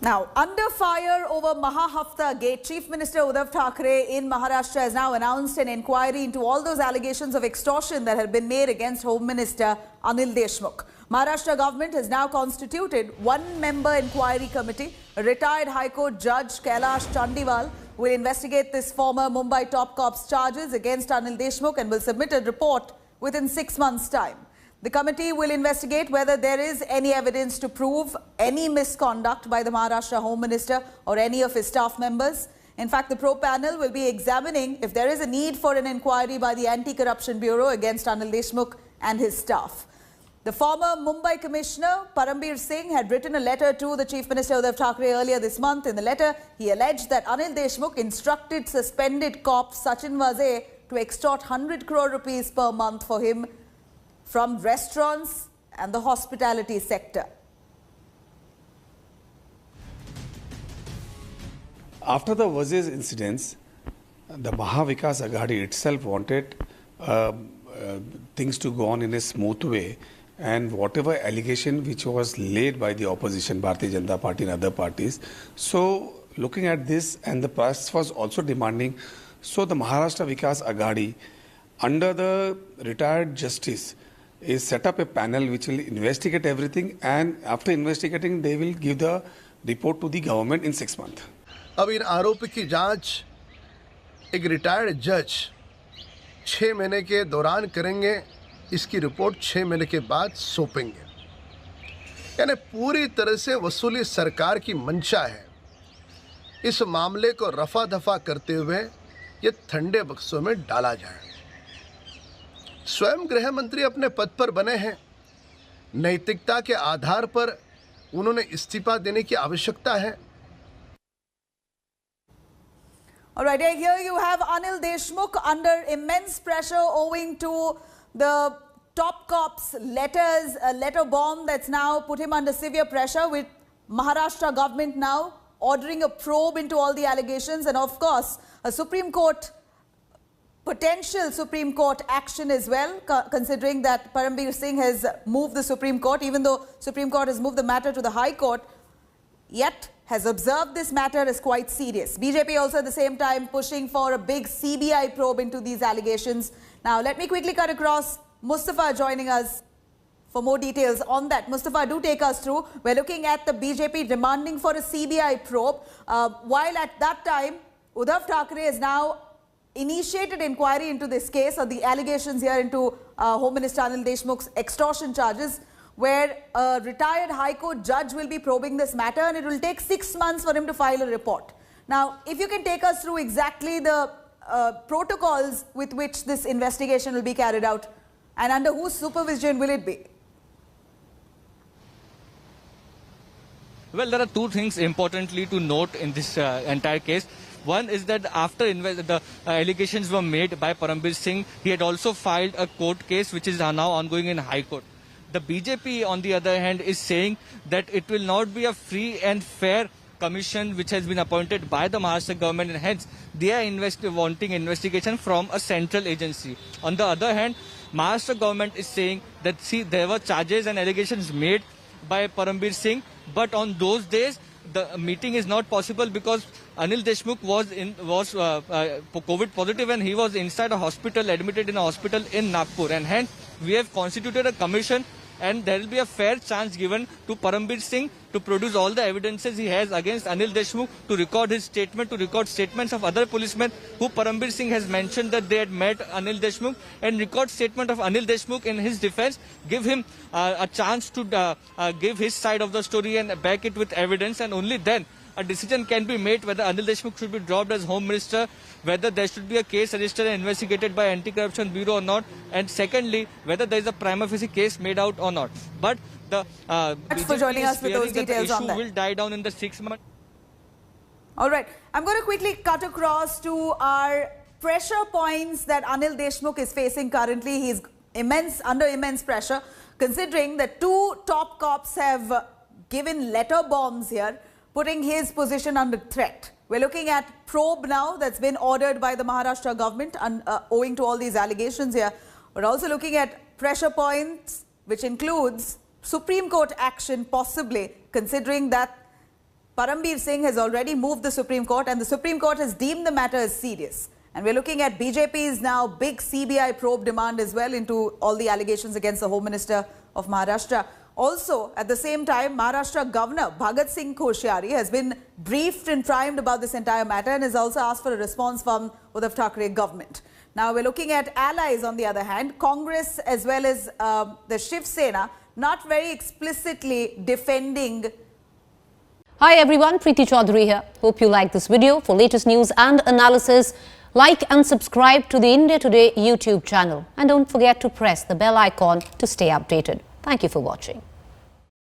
Now, under fire over Mahahafta Gate, Chief Minister Uddhav Thackeray in Maharashtra has now announced an inquiry into all those allegations of extortion that had been made against Home Minister Anil Deshmukh. Maharashtra government has now constituted one-member inquiry committee. A retired High Court Judge Kailash Chandiwal will investigate this former Mumbai top cop's charges against Anil Deshmukh and will submit a report within 6 months' time. The committee will investigate whether there is any evidence to prove any misconduct by the Maharashtra Home Minister or any of his staff members. In fact, the probe panel will be examining if there is a need for an inquiry by the Anti-Corruption Bureau against Anil Deshmukh and his staff. The former Mumbai Commissioner, Parambir Singh, had written a letter to the Chief Minister Uddhav Thackeray earlier this month. In the letter, he alleged that Anil Deshmukh instructed suspended cop Sachin Vaze to extort 100 crore rupees per month for him from restaurants and the hospitality sector. After the Vazes incidents, the Mahavikas Aghadi itself wanted things to go on in a smooth way, and whatever allegation which was laid by the opposition, Bharatiya Janata Party and other parties. So looking at this, and the press was also demanding, so the Maharashtra Vikas Aghadi, under the retired justice, is set up a panel which will investigate everything, and after investigating they will give the report to the government in 6 months. अब इन आरोप की जांच एक retired जज 6 महीने के दौरान करेंगे, इसकी रिपोर्ट 6 महीने के बाद सौंपेंगे। यानी पूरी तरह से वसूली सरकार की मंशा है। इस मामले को रफा दफा करते हुए ये ठंडे बक्सों में डाला जाए। स्वयं गृह मंत्री अपने पद पर बने हैं, नैतिकता के आधार पर उन्होंने इस्तीफा देने की आवश्यकता है। All right, here you have Anil Deshmukh under immense pressure owing to the top cop's letters, a letter bomb that's now put him under severe pressure, with Maharashtra government now ordering a probe into all the allegations, and of course a potential Supreme Court action as well, considering that Parambir Singh has moved the Supreme Court, even though Supreme Court has moved the matter to the High Court, yet has observed this matter as quite serious. BJP also at the same time pushing for a big CBI probe into these allegations. Now let me quickly cut across. Mustafa joining us for more details on that. Mustafa, do take us through. We're looking at the BJP demanding for a CBI probe, while at that time Uddhav Thackeray has now initiated inquiry into this case, or the allegations here into Home Minister Anil Deshmukh's extortion charges, where a retired High Court judge will be probing this matter, and it will take 6 months for him to file a report. Now, if you can take us through exactly the protocols with which this investigation will be carried out, and under whose supervision will it be? Well, there are two things importantly to note in this entire case. One is that after the allegations were made by Parambir Singh, he had also filed a court case which is now ongoing in High Court. The BJP, on the other hand, is saying that it will not be a free and fair commission which has been appointed by the Maharashtra government, and hence they are wanting investigation from a central agency. On the other hand, Maharashtra government is saying that, see, there were charges and allegations made by Parambir Singh, but on those days the meeting is not possible because Anil Deshmukh was COVID positive and he was inside a hospital, admitted in a hospital in Nagpur, and hence we have constituted a commission, and there will be a fair chance given to Parambir Singh to produce all the evidences he has against Anil Deshmukh, to record his statement, to record statements of other policemen who Parambir Singh has mentioned that they had met Anil Deshmukh, and record statement of Anil Deshmukh in his defense, give him a chance to give his side of the story and back it with evidence, and only then a decision can be made whether Anil Deshmukh should be dropped as Home Minister, whether there should be a case registered and investigated by Anti-Corruption Bureau or not, and secondly, whether there is a prima facie case made out or not. But the Thanks for joining us with those details on that. The issue will die down in the 6 months. All right, I'm going to quickly cut across to our pressure points that Anil Deshmukh is facing currently. He's under immense pressure, considering that 2 top cops have given letter bombs here, putting his position under threat. We're looking at probe now that's been ordered by the Maharashtra government owing to all these allegations here. We're also looking at pressure points, which includes Supreme Court action possibly, considering that Parambir Singh has already moved the Supreme Court, and the Supreme Court has deemed the matter as serious. And we're looking at BJP's now big CBI probe demand as well into all the allegations against the Home Minister of Maharashtra. Also, at the same time, Maharashtra Governor Bhagat Singh Koshyari has been briefed and primed about this entire matter and has also asked for a response from Uddhav Thackeray government. Now, we're looking at allies on the other hand, Congress as well as the Shiv Sena, not very explicitly defending. Hi everyone, Preeti Chaudhary here. Hope you like this video. For latest news and analysis, like and subscribe to the India Today YouTube channel. And don't forget to press the bell icon to stay updated. Thank you for watching.